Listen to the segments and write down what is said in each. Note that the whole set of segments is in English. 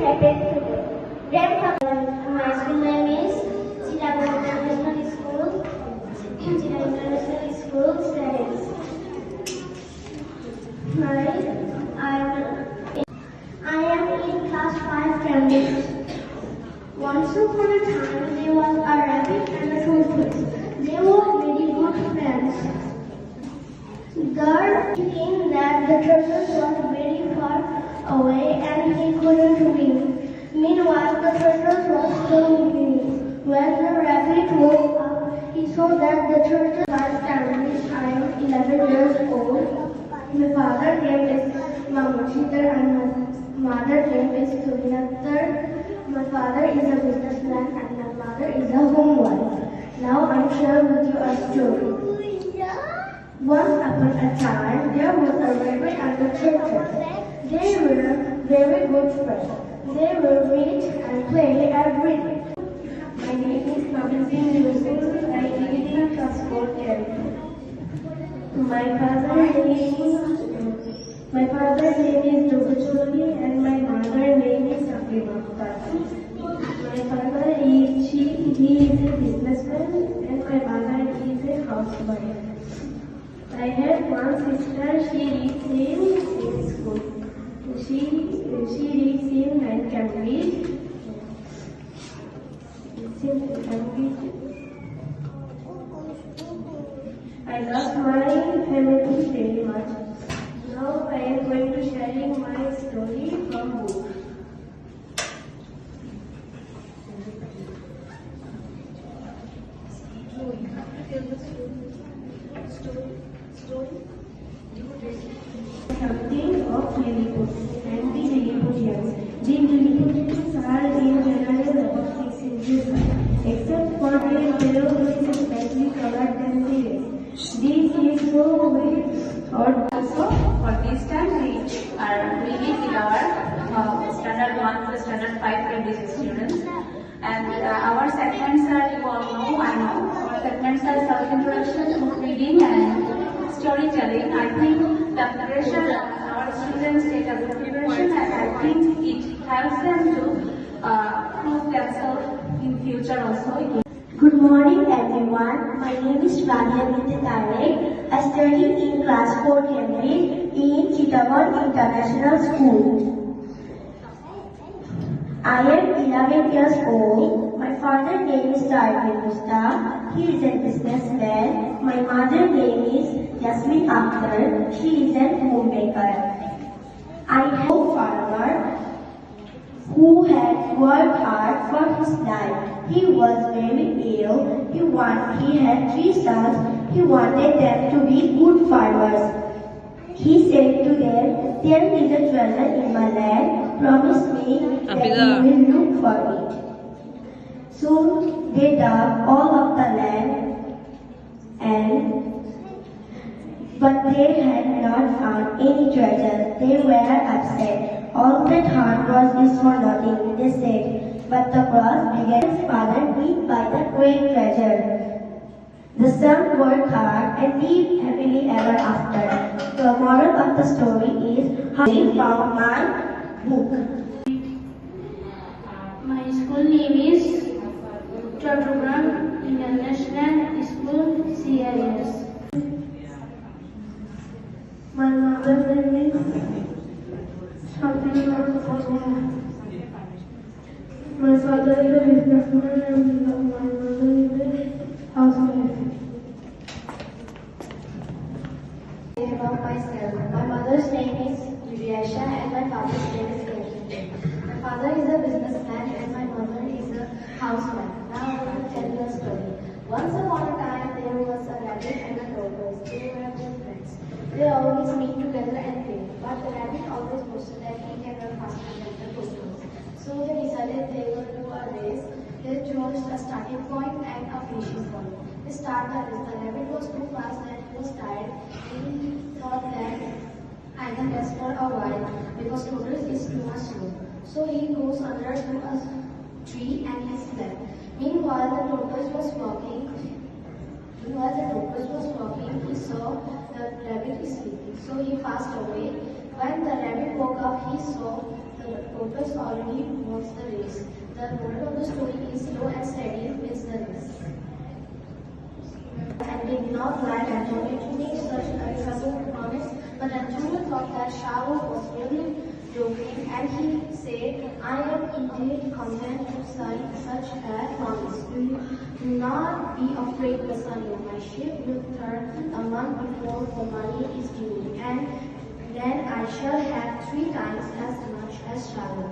happened today. My school name is Chittagong International School. Chittagong International School studies. I am in class 5 Cambridge. Once upon a time, there was a rabbit and a tortoise. They were very good friends. The thinking that the tortoise was very far away and he couldn't win. Meanwhile, the tortoise was still winning. When the rabbit woke up, he saw that the tortoise was standing. I am 11 years old. My father's name is Mamashiter and my mother's name is Subinathar. My father is a businessman and my mother is a homewife. Now I share with you a story. Once upon a time, there was a rabbit and a tortoise. They were very good friends. They will meet and play every day. My name is Namaste Yusuf. I live in class 4 Kerala. My father's name is Dubacholi and my mother's name is Sabrina. My father he is a businessman and my mother is a housewife. I have one sister. She reads in school. She reads in Cambridge. I love my family very much. Now I am going to sharing my story from book. Something of Lilliput and the Lilliputians. The Lilliputians are in general about 6 inches high, except for their tail which is slightly colored than the rest. This is so weird. Also, for this time we are reading in our standard 1 to standard 5 Cambridge students. And our segments are, you all know, I know, our segments are self-introduction, book reading and storytelling. I think the pressure our students take a good preparation and I think it helps them to prove themselves in future also. Good morning everyone. My name is Radia Binti Tarek. I study in class 4 Cambridge in Chittagong International School. I am 11 years old. My father's name is Tarek Musta. He is a businessman. My mother's name is Yasmin Akhtar. She is a homemaker. I have a farmer who had worked hard for his life. He was very ill. He had 3 sons. He wanted them to be good farmers. He said to them, "There is a treasure in my land. Promise me that you will look for it." So they dug all of the land, but they had not found any treasure. They were upset. All that hard work is for nothing, they said. But the cross began his father beat by the great treasure. The son worked hard and lived happily ever after. The moral of the story is how I found my book. My school name is Chattogram International School, CIS. My mother's name is Sabrina. My father is a businessman and my mother is a housewife. About myself. My mother's name is Juliasha and my father's name is Kevin. My father is a businessman and my mother is a housewife. Now I will tell you a story. Once upon a time there was a rabbit and a tortoise. They were good friends. They always meet together and play. But the rabbit always boasted that he can run faster than the tortoise. So they decided they would do a race. They chose a starting point and a finishing point. They started the race. The rabbit was too fast and he was tired. He thought that I can rest for a while because tortoise is too much slow. So he goes under to a tree and he slept. Meanwhile, the tortoise was walking. He saw the rabbit is sleeping. So he passed away. When the rabbit woke up, he saw The tortoise already wants the race. The moral of the story is slow and steady wins the race. And did not like Antonio to make such a troubled promise, but Antonio thought that Shadow was really joking, and he said, I am indeed content to sign such a promise. Do not be afraid, Bassanio. My ship will turn a month before the money is due, and then I shall have 3 times as much as Shadow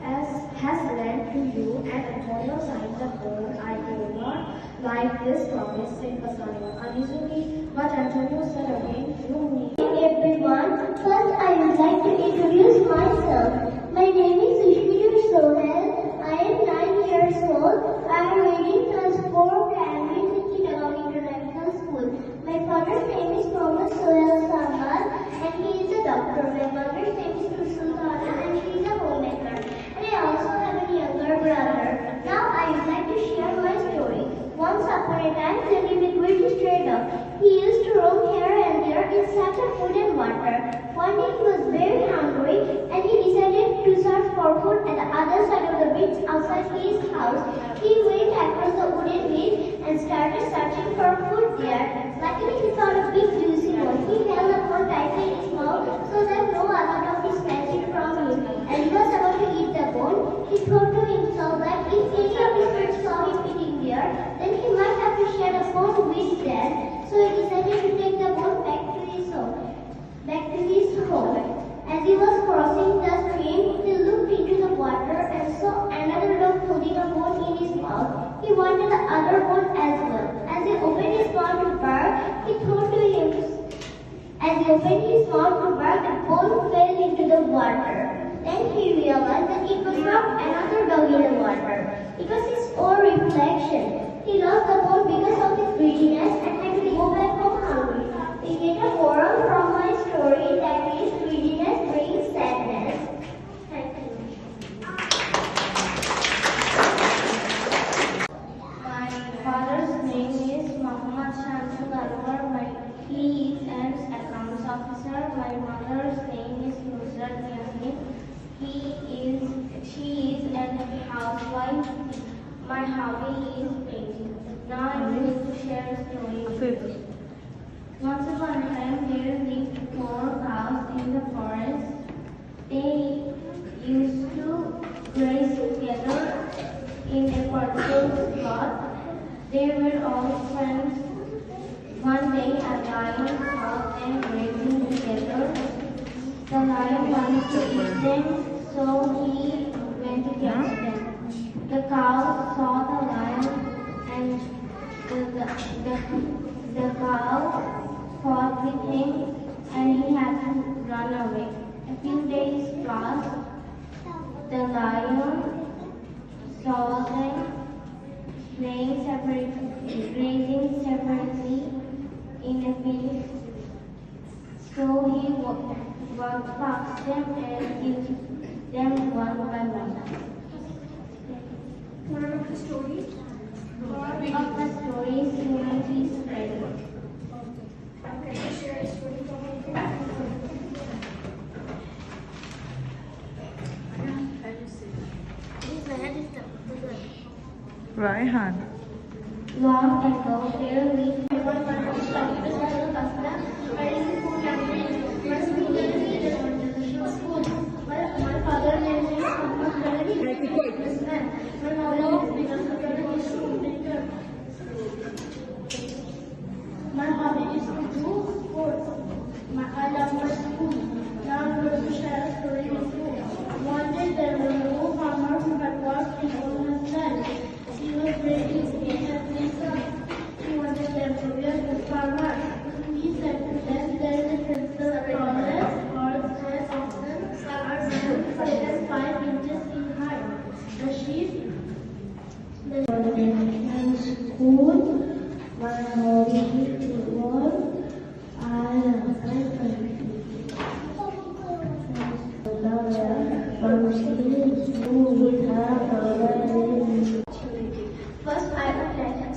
has lent to you. And Antonio signed the bond. I do not like this promise, said Bassanio uneasily, but Antonio said again, you need. Everyone, first I would like to introduce myself. My name is Ishmir Sohel. I am 9 years old. I am reading class 4 Cambridge in Chittagong International School. My father's name is Thomas Sohel Samad, and he is a doctor. My mother's name is Sultana, and she is a homemaker. And I also have a younger brother. Now I would like to share my story. Once upon a time, there lived a great stray dog. He used to roam here and there in search of food and water. One day he was very hungry, and he decided to search for food at the other side of the bridge outside his house. He went across the wooden bridge and started searching for food there. Luckily, he found a big juicy bone. He held the bone tightly in his mouth so that no amount of it snatched it from him. And he was about to eat the bone. He thought to himself that if any of his friends saw him eating there, then he might have to share the bone with them. So he decided to take the bone back to his home. As he was crossing the stream, he looked into the water and saw another dog holding a bone in his mouth. He wanted the other bone as well. As he opened his mouth to bark, the bone fell into the water. Then he realized that it was not another dog in the water. It was his own reflection. He lost the bone because of his greediness and had to go back home hungry. We get a moral from my story that is greediness brings sadness. Thank you. My father's name is Muhammad Shamsul Anwar. He is an accounts officer. My mother's name is Nusrat Yasmin. She is a housewife. My hobby is painting. Now I'm going to share a story. Once upon a time, there lived 4 cows in the forest. They used to graze together in a particular spot. They were all friends. One day, a lion saw them grazing together. The lion wanted to eat them, so he went to catch them. The cow saw the lion, and the cow fought with him, and he had to run away. A few days passed. The lion saw them grazing separately in a field. So he walked past them and killed them one by one. Moral of the story? Moral of the story is humanity is spreading. Raihan. Long ago, there lived My father name is my My hobby is to do sports. I love my school. Now I'm going to share a story with you. One day there was an old farmer who had lost his own land. He was very scared his sons. He wanted them to be a good farmer. He said to them, there is a principle of progress. Horse and oxen are such as 5 inches in height. The sheep, school, my hobby is football. I love my country. First, I would like to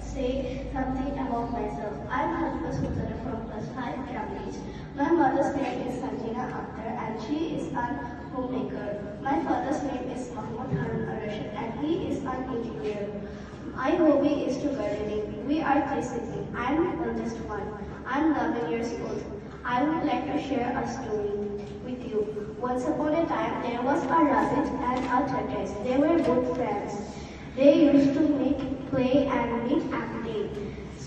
say something about myself. I'm Hajba Sutara from class 5 Cambridge. My mother's name is Sanjina Akhtar, and she is an homemaker. My father's name is Mahmoud Harun Arashid and he is an engineer. My hobby is to gardening. We are three siblings. I am the eldest one. I am 11 years old. I would like to share a story with you. Once upon a time, there was a rabbit and a tortoise. They were both friends. They used to play and meet every day.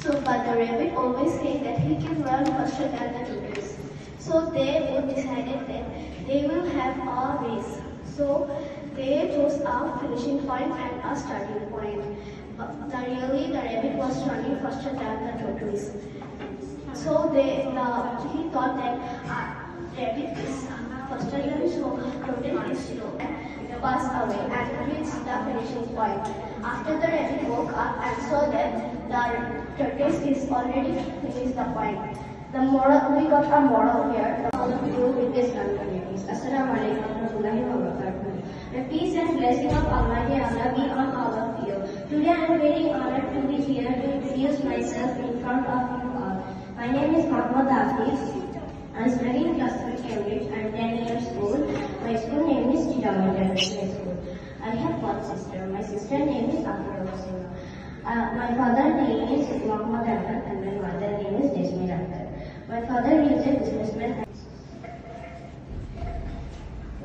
But the rabbit always said that he can run faster than the tortoise. So they both decided that they will have a race. So they chose a finishing point and a starting point. But the rabbit was running faster than the tortoise. So he thought that rabbit is faster than so tortoise is slow. Passed away and reached the finishing point. After the rabbit woke up and saw that the tortoise is already finished the point. We got a moral here. All of you with Islam communities. Assalamu alaikum warahmatullahi wabarakatuh. The peace and blessing of Almighty Allah be on all of you. Today I am very honored to be here to introduce myself in front of you all. My name is Mahmoud Hafiz. I am studying in class 3 Cambridge. I am 10 years old. My school name is Jidama International School. I have one sister. My sister name is Afra Hosina. My father's name is Muhammad Ahmed and my mother's name is Jasmine Ahmed. My father is a businessman.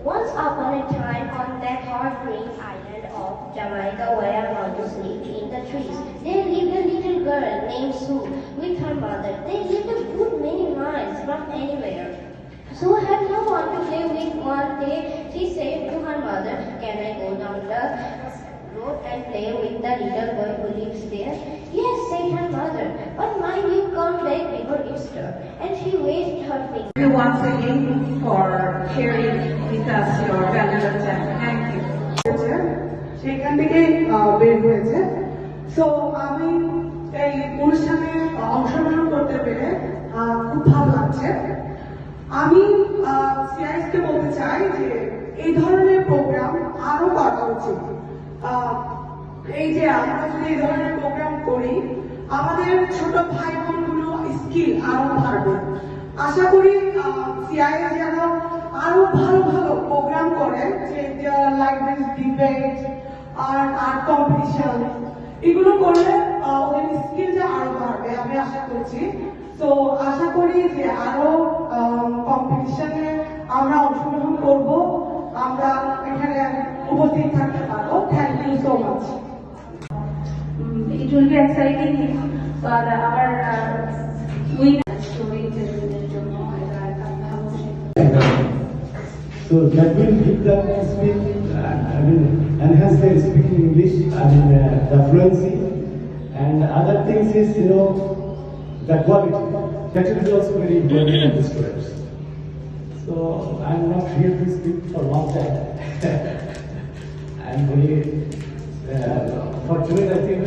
Once upon a time on that hot green island of Jamaica where mountains lived in the trees, there lived a little girl named Sue with her mother. They lived a good many miles from anywhere. Sue had no one to play with. One day she said to her mother, "Can I go down the road and play with the little boy who lives there?" "Yes," said her mother, "but mind you come back before Easter." And she waved her finger. Thank you once again for sharing with us your valuable time. Thank you. সেখান থেকে বের হয়েছে। So আমি এই অনুষ্ঠানে অংশগ্রহণ করতে পেরে খুব ভালো লাগছে। আমি সিআইএসকে বলতে চাই যে এই ধরনের প্রোগ্রাম আরো করা উচিত। এই যে আমরা যদি এই ধরনের প্রোগ্রাম করি আমাদের ছোট ভাই বোনগুলো স্কিল আরো বাড়বে। আশা করি সিআইএস যেন আরো ভালো ভালো প্রোগ্রাম করে যে লাইক দিস ডিবেট আর আর্ট কম্পিটিশন এগুলো করলে ওদের স্কিলটা আরো বাড়বে আমি আশা করছি। তো আশা করি যে আরো কম্পিটিশনে আমরা অংশগ্রহণ করব, আমরা এখানে উপস্থিত থাকতে পারবো। Thank you so much. It will be exciting for our storytelling. So that will give them speak, enhance their speaking English, the fluency, and other things is, the quality. That is also very important in the students. So I'm not here to speak for long time. I'm very fortunate, I think.